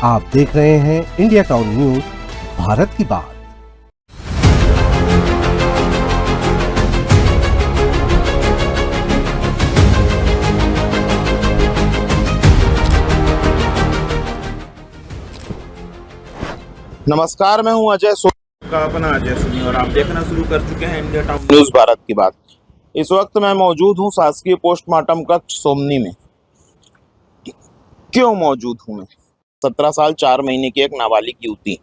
आप देख रहे हैं इंडिया टाउन न्यूज, भारत की बात। नमस्कार, मैं हूं अजय का अपना अजय सुनी और आप देखना शुरू कर चुके हैं इंडिया टाउन न्यूज भारत की बात। इस वक्त मैं मौजूद हूं शासकीय पोस्टमार्टम कक्ष सोमनी में। क्यों मौजूद हूं मैं? 17 साल 4 महीने की एक नाबालिग युवती,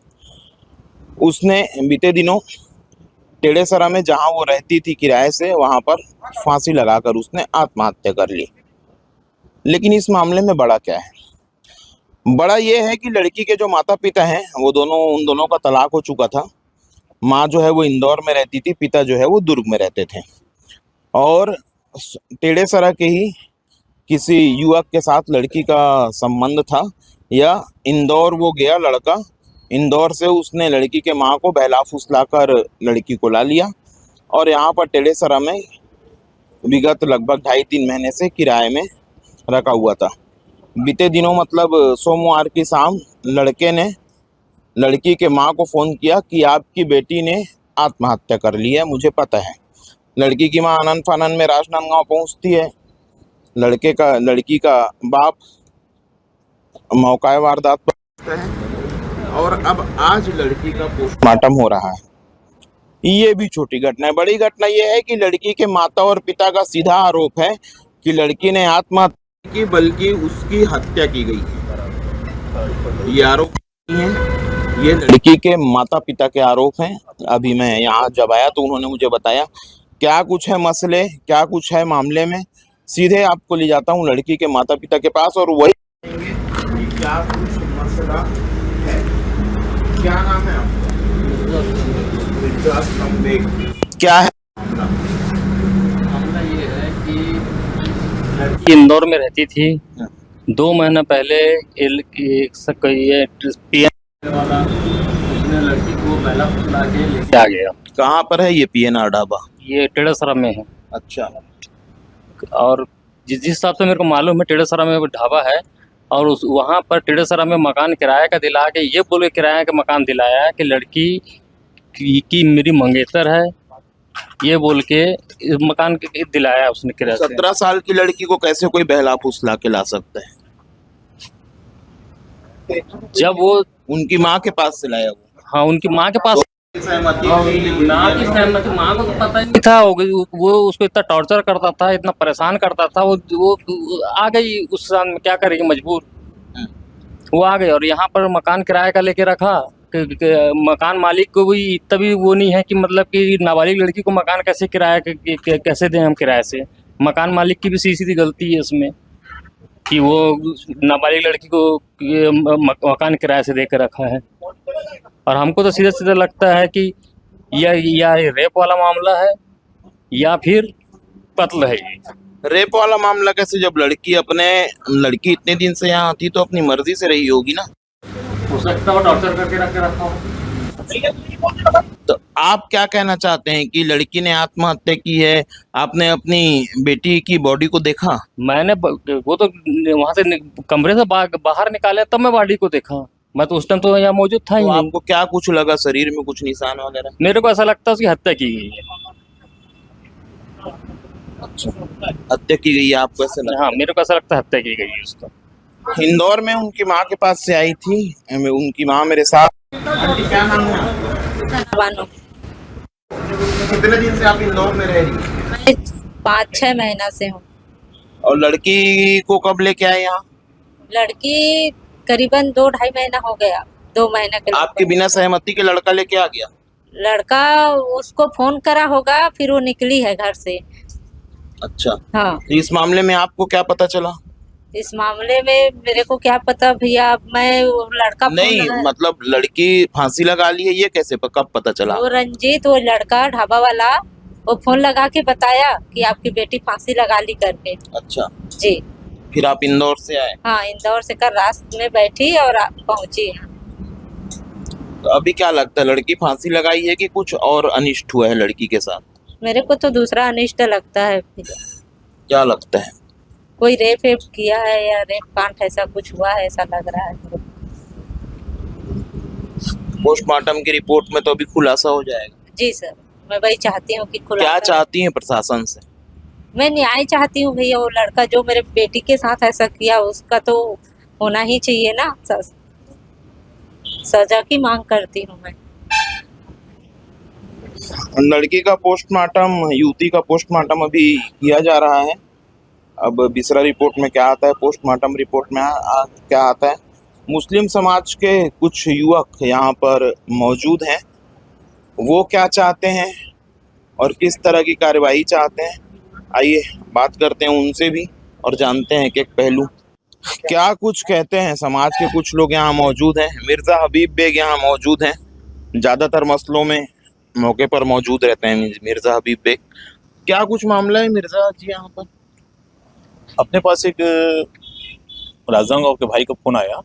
उसने बीते दिनों टेढ़ेसरा में जहां वो रहती थी किराए से, वहां पर फांसी लगाकर उसने आत्महत्या कर ली। लेकिन इस मामले में बड़ा क्या है? बड़ा ये है कि लड़की के जो माता पिता हैं वो उन दोनों का तलाक हो चुका था। माँ जो है वो इंदौर में रहती थी, पिता जो है वो दुर्ग में रहते थे और टेढ़ेसरा के ही किसी युवक के साथ लड़की का संबंध था, या इंदौर वो गया लड़का, इंदौर से उसने लड़की के माँ को बहला फुसला कर लड़की को ला लिया और यहाँ पर टेढ़ेसरा में विगत लगभग 2.5-3 महीने से किराए में रखा हुआ था। बीते दिनों मतलब सोमवार की शाम लड़के ने लड़की के माँ को फ़ोन किया कि आपकी बेटी ने आत्महत्या कर ली है, मुझे पता है। लड़की की माँ आनन फानन में राजनांदगांव पहुँचती है। लड़की का बाप मौका वारदात पर पहुंचता है और अब आज लड़की का पोस्टमार्टम हो रहा है। ये भी छोटी घटना है। बड़ी घटना ये है कि लड़की के माता और पिता का सीधा आरोप है कि लड़की ने आत्महत्या की, बल्कि उसकी हत्या की गई है। ये आरोप नहीं है, ये लड़की के माता पिता के आरोप हैं। अभी मैं यहाँ जब आया तो उन्होंने मुझे बताया क्या कुछ है मसले, क्या कुछ है मामले में। सीधे आपको ले जाता हूँ लड़की के माता पिता के पास और वही क्या कुछ मसला है। क्या नाम है आपका? क्या है मामला? ये है कि लड़की इंदौर में रहती थी। 2 महीने पहले पीएन वाला उसने लड़की को बहला फुसला के लेके आ गया। कहाँ पर है ये पीएनआर ढाबा? ये टेढ़ेसरा में है। अच्छा। और जिस हिसाब से मेरे को मालूम है टेढ़ेसरा में ढाबा है और उस वहाँ पर टेढ़ेसरा में मकान किराए का दिला के, ये बोले किराए का मकान दिलाया है कि लड़की की मेरी मंगेतर है, ये बोल के मकान दिलाया उसने किराए से। 17 साल की लड़की को कैसे कोई बहला फुसला के ला सकता है? जब वो उनकी माँ के पास से लाया वो। हाँ, उनकी माँ के पास माँ की सहमति, माँ को तो पता ही नहीं था। वो उसको इतना टॉर्चर करता था, इतना परेशान करता था। वो आ गई उस समय में, क्या करेगी, मजबूर वो आ गई। और यहाँ पर मकान किराए का लेके रखा कि मकान मालिक को भी तभी वो नहीं है कि मतलब कि नाबालिग लड़की को मकान कैसे किराया कैसे दें हम किराए से। मकान मालिक की भी सीधी गलती है इसमें कि वो नाबालिग लड़की को ये मकान किराए से देकर रखा है। और हमको तो सीधा सीधा लगता है कि या रेप वाला मामला है या फिर कत्ल है। ये रेप वाला मामला कैसे? जब लड़की इतने दिन से यहाँ थी तो अपनी मर्जी से रही होगी ना। हो सकता है टॉर्चर करके रखा हो। तो आप क्या कहना चाहते हैं कि लड़की ने आत्महत्या की है? आपने अपनी बेटी की बॉडी को देखा? मैंने वो तो वहां से कमरे से बाहर निकाले तब मैं बॉडी को देखा। मैं तो उस टाइम तो यहाँ मौजूद था ही तो नहीं। आपको क्या कुछ लगा? शरीर में कुछ निशान वगैरह? मेरे को ऐसा लगता है उसकी हत्या की गई है। अच्छा, हत्या की गई है आपको ऐसा लगा? हाँ, मेरे को ऐसा लगता है हत्या की गई है उसको। इंदौर में उनकी माँ के पास से आई थी, उनकी माँ मेरे साथ। क्या नाम है? बानो। कितने दिन से आप इंदौर में रह रही हैं? मैं 5-6 महीना से हूँ। और लड़की को कब लेके आए यहाँ? लड़की करीबन 2-2.5 महीना हो गया। 2 महीना के आपके बिना सहमति के लड़का लेके आ गया? लड़का उसको फोन करा होगा, फिर वो निकली है घर से। अच्छा। हाँ, तो इस मामले में आपको क्या पता चला? इस मामले में मेरे को क्या पता भैया। मैं वो लड़का नहीं, मतलब लड़की फांसी लगा ली है, ये कैसे कब पता चला? वो रंजीत, वो लड़का ढाबा वाला, वो फोन लगा के बताया कि आपकी बेटी फांसी लगा ली करके। अच्छा जी। फिर आप इंदौर से आए? हाँ, इंदौर से कर रास्ते में बैठी और पहुंची। तो अभी क्या लगता है, लड़की फांसी लगाई है कि कुछ और अनिष्ट हुआ है लड़की के साथ? मेरे को तो दूसरा अनिष्ट लगता है। क्या लगता है? कोई रेप किया है या रेप कांड ऐसा कुछ हुआ है, ऐसा लग रहा है। पोस्टमार्टम की रिपोर्ट में तो अभी खुलासा हो जाएगा। जी सर, मैं वही चाहती हूँ कि क्या खुलासा। चाहती हैं प्रशासन से? मैं न्याय चाहती हूँ भैया, वो लड़का जो मेरे बेटी के साथ ऐसा किया उसका तो होना ही चाहिए ना। सजा की मांग करती हूँ मैं। लड़की का पोस्टमार्टम, युवती का पोस्टमार्टम अभी किया जा रहा है। अब बिसरा रिपोर्ट में क्या आता है, पोस्टमार्टम रिपोर्ट में क्या आता है। मुस्लिम समाज के कुछ युवक यहाँ पर मौजूद हैं, वो क्या चाहते हैं और किस तरह की कार्यवाही चाहते हैं, आइए बात करते हैं उनसे भी और जानते हैं कि एक पहलू क्या कुछ कहते हैं। समाज के कुछ लोग यहाँ मौजूद हैं। मिर्ज़ा हबीब बेग यहाँ मौजूद हैं, ज़्यादातर मसलों में मौके पर मौजूद रहते हैं मिर्ज़ा हबीब बेग। क्या कुछ मामला है मिर्ज़ा जी यहाँ पर? अपने पास एक राजनांदगांव के भाई का फोन आया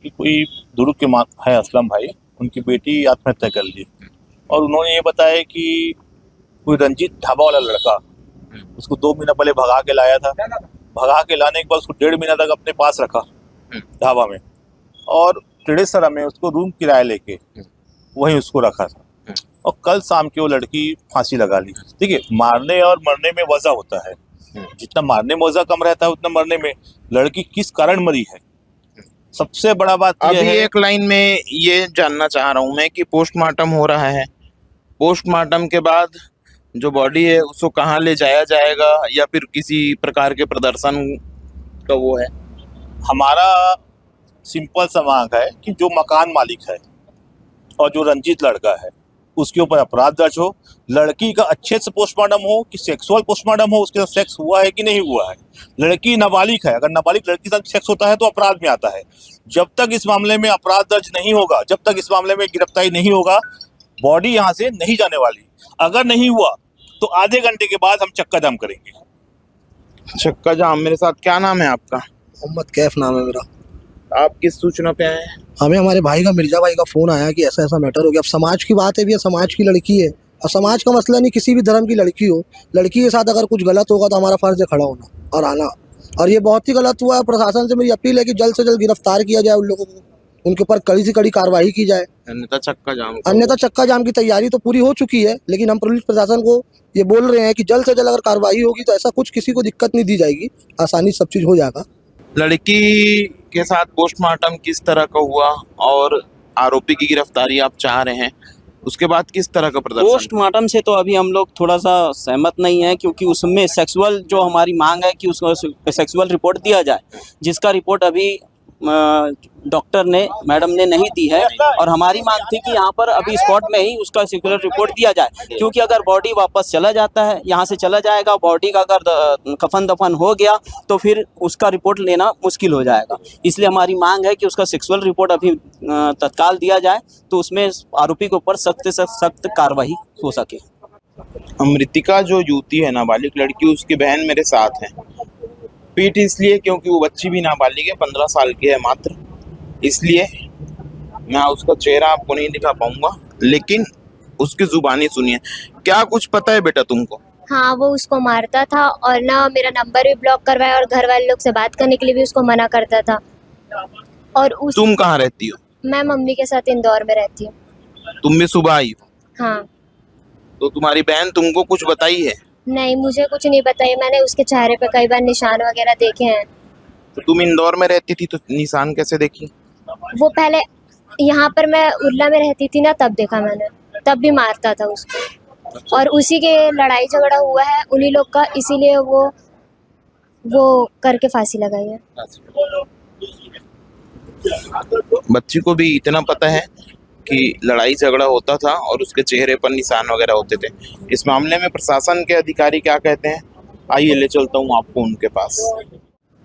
कि कोई दुरुक के माँ है असलम भाई, उनकी बेटी आत्महत्या कर ली और उन्होंने ये बताया कि कोई रंजीत ढाबा वाला लड़का उसको 2 महीना पहले भगा के लाया था। भगा के लाने के बाद उसको 1.5 महीना तक अपने पास रखा ढाबा में और टेढ़ेसरा में उसको रूम किराया लेके वहीं उसको रखा था और कल शाम की वो लड़की फांसी लगा ली। देखिए, मारने और मरने में वजह होता है, जितना मारने में वजह कम रहता है उतना मरने में। लड़की किस कारण मरी है, सबसे बड़ा बात अभी यह है। एक लाइन में ये जानना चाह रहा हूँ मैं कि पोस्टमार्टम हो रहा है, पोस्टमार्टम के बाद जो बॉडी है उसको कहाँ ले जाया जाएगा या फिर किसी प्रकार के प्रदर्शन का वो है? हमारा सिंपल सा मांग है कि जो मकान मालिक है और जो रंजीत लड़का है उसके ऊपर अपराध दर्ज हो। लड़की का अच्छे से पोस्टमार्टम हो कि सेक्सुअल पोस्टमार्टम हो, उसके साथ सेक्स हुआ है कि नहीं हुआ है। लड़की नाबालिग है, अगर नाबालिग लड़की के साथ सेक्स होता है तो अपराध में आता है। जब तक इस मामले में अपराध दर्ज नहीं होगा, जब तक इस मामले में गिरफ्तारी नहीं होगा, बॉडी यहाँ से नहीं जाने वाली। अगर नहीं हुआ तो आधे घंटे के बाद हम चक्का जाम करेंगे। चक्का जाम। मेरे साथ क्या नाम है आपका? मोहम्मद कैफ नाम है मेरा। आप किस सूचना पे आए हैं? हमें हमारे भाई का, मिर्जा भाई का फ़ोन आया कि ऐसा ऐसा मैटर हो गया। अब समाज की बात है भैया, समाज की लड़की है और समाज का मसला नहीं, किसी भी धर्म की लड़की हो, लड़की के साथ अगर कुछ गलत होगा तो हमारा फ़र्ज़ है खड़ा होना और आना। और ये बहुत ही गलत हुआ है। प्रशासन से मेरी अपील है कि जल्द से जल्द गिरफ्तार किया जाए उन लोगों को, उनके ऊपर कड़ी से कड़ी कार्रवाई की जाए। अन्यथा चक्का जाम। अन्यथा चक्का जाम की तैयारी तो पूरी हो चुकी है, लेकिन हम पुलिस प्रशासन को ये बोल रहे हैं कि जल्द से जल्द अगर कार्रवाई होगी तो ऐसा कुछ किसी को दिक्कत नहीं दी जाएगी, आसानी सब चीज़ हो जाएगा। लड़की के साथ पोस्टमार्टम किस तरह का हुआ और आरोपी की गिरफ्तारी आप चाह रहे हैं, उसके बाद किस तरह का प्रदर्शन? पोस्टमार्टम से तो अभी हम लोग थोड़ा सा सहमत नहीं है, क्योंकि उसमें सेक्सुअल जो हमारी मांग है कि उसको सेक्सुअल रिपोर्ट दिया जाए, जिसका रिपोर्ट अभी डॉक्टर ने, मैडम ने नहीं दी है। और हमारी मांग थी कि यहाँ पर अभी स्पॉट में ही उसका सेक्सुअल रिपोर्ट दिया जाए, क्योंकि अगर बॉडी वापस चला जाता है, यहाँ से चला जाएगा, बॉडी का अगर कफन दफन हो गया तो फिर उसका रिपोर्ट लेना मुश्किल हो जाएगा। इसलिए हमारी मांग है कि उसका सेक्सुअल रिपोर्ट अभी तत्काल दिया जाए, तो उसमें आरोपी के ऊपर सख्त से सख्त कार्रवाई हो सके। मृतिका जो युवती है, नाबालिग लड़की, उसकी बहन मेरे साथ है। पीट इसलिए क्योंकि वो बच्ची भी नाबालिग है, 15 साल की है मात्र, इसलिए मैं उसका चेहरा आपको नहीं दिखा पाऊंगा, लेकिन उसकी जुबानी सुनिए। क्या कुछ पता है बेटा तुमको? हाँ, वो उसको मारता था और ना मेरा नंबर भी ब्लॉक करवाया और घर वाले लोग से बात करने के लिए भी उसको मना करता था। और तुम कहाँ रहती हो? मैं मम्मी के साथ इंदौर में रहती हूँ। तुम भी सुबह आई हो? हाँ। तो तुम्हारी बहन तुमको कुछ बताई है? नहीं, मुझे कुछ नहीं बताई। मैंने उसके चेहरे पे कई बार निशान वगैरह देखे हैं। तो तुम इंदौर में रहती थी तो निशान कैसे देखी? वो पहले यहाँ पर मैं उर्ला में रहती थी ना, तब देखा मैंने, तब भी मारता था उसको। और उसी के लड़ाई झगड़ा हुआ है उन्हीं लोग का, इसीलिए वो करके फांसी लगाई है। बच्ची को भी इतना पता है कि लड़ाई झगड़ा होता था और उसके चेहरे पर निशान वगैरह होते थे। इस मामले में प्रशासन के अधिकारी क्या कहते हैं, आइए ले चलता हूँ आपको उनके पास।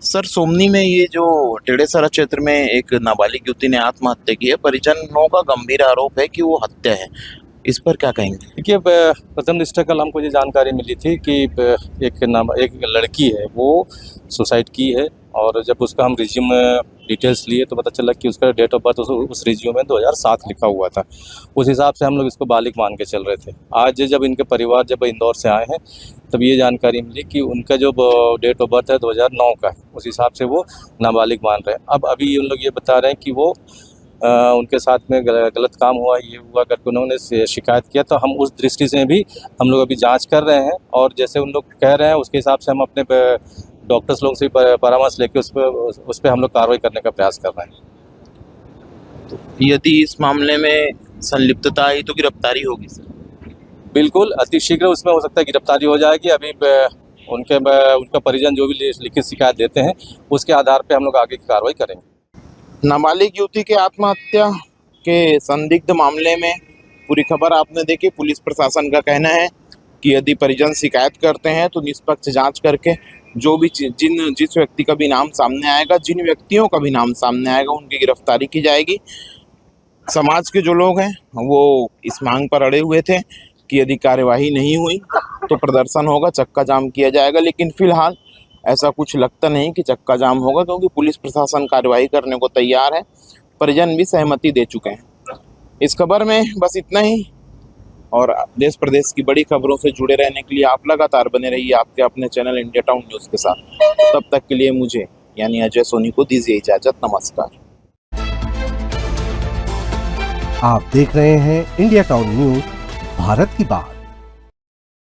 सर, सोमनी में ये जो टेढ़ेसरा क्षेत्र में एक नाबालिग युवती ने आत्महत्या की है, परिजनों का गंभीर आरोप है कि वो हत्या है, इस पर क्या कहेंगे? देखिए, प्रथम दृष्टया कल हमको ये जानकारी मिली थी कि एक लड़की है वो सुसाइड की है, और जब उसका हम रिज्यूम डिटेल्स लिए तो पता चला कि उसका डेट ऑफ बर्थ उस रिज्यूम में 2007 लिखा हुआ था। उस हिसाब से हम लोग इसको बालिग मान के चल रहे थे। आज जब इनके परिवार जब इंदौर से आए हैं तब ये जानकारी मिली कि उनका जो डेट ऑफ बर्थ है 2009 का है, उस हिसाब से वो नाबालिग मान रहे हैं। अब अभी उन लोग ये बता रहे हैं कि वो उनके साथ में गलत काम हुआ, ये हुआ करके उन्होंने शिकायत किया, तो हम उस दृष्टि से भी हम लोग अभी जांच कर रहे हैं और जैसे उन लोग कह रहे हैं उसके हिसाब से हम अपने डॉक्टर्स लोगों से परामर्श लेके उस पर हम लोग कार्रवाई करने का प्रयास कर रहे हैं। यदि इस मामले में संलिप्तता आई तो गिरफ्तारी होगी सर? बिल्कुल, अतिशीघ्र उसमें हो सकता है गिरफ्तारी हो जाएगी। अभी उनका परिजन जो भी लिखित शिकायत देते हैं उसके आधार पे हम लोग आगे की कार्रवाई करेंगे। नाबालिग युवती के आत्महत्या के संदिग्ध मामले में पूरी खबर आपने देखी। पुलिस प्रशासन का कहना है कि यदि परिजन शिकायत करते हैं तो निष्पक्ष जांच करके जो भी जिस व्यक्ति का भी नाम सामने आएगा, जिन व्यक्तियों का भी नाम सामने आएगा, उनकी गिरफ्तारी की जाएगी। समाज के जो लोग हैं वो इस मांग पर अड़े हुए थे कि यदि कार्यवाही नहीं हुई तो प्रदर्शन होगा, चक्का जाम किया जाएगा, लेकिन फिलहाल ऐसा कुछ लगता नहीं कि चक्का जाम होगा, क्योंकि पुलिस प्रशासन कार्रवाई करने को तैयार है। परिजन भी सहमति दे चुके हैं। इस खबर में बस इतना ही, और देश प्रदेश की बड़ी खबरों से जुड़े रहने के लिए आप लगातार बने रहिए आपके अपने चैनल इंडिया टाउन न्यूज़ के साथ। तब तक के लिए मुझे यानी अजय सोनी को दीजिए इजाज़त। नमस्कार। आप देख रहे हैं इंडिया टाउन न्यूज़, भारत की बात।